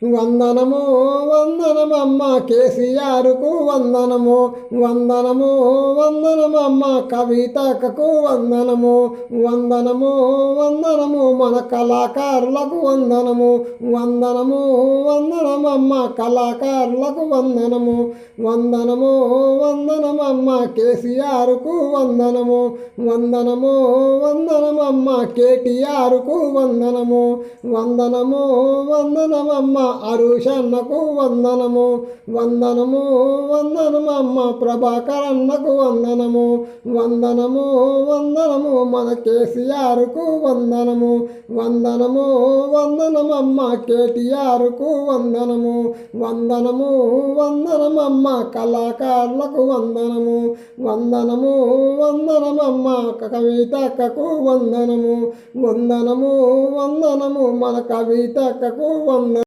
వందనము వందనమమ్మ కేసీఆర్కు వందనము వందనము వందనమమ్మ కవితకు వందనము వందనము వందనము మన కళాకారులకు వందనము వందనము వందనమమ్మ కళాకారులకు వందనము వందనము వందనమమ్మ కేసీఆర్కు వందనము వందనము వందనమమ్మ కేటీఆర్కు వందనము వందనము వందనమమ్మ అరుషన్నకు వందనము వందనము వందనమమ్మ ప్రభాకర్ అన్నకు వందనము వందనము వందనము మన కేసీఆర్కు వందనము వందనము వందనమమ్మ కేటీఆర్కు వందనము వందనము వందనమమ్మ కళాకారులకు వందనము వందనము వందనమమ్మ కవితకు వందనము వందనము వందనము మన కవితకు వందనము.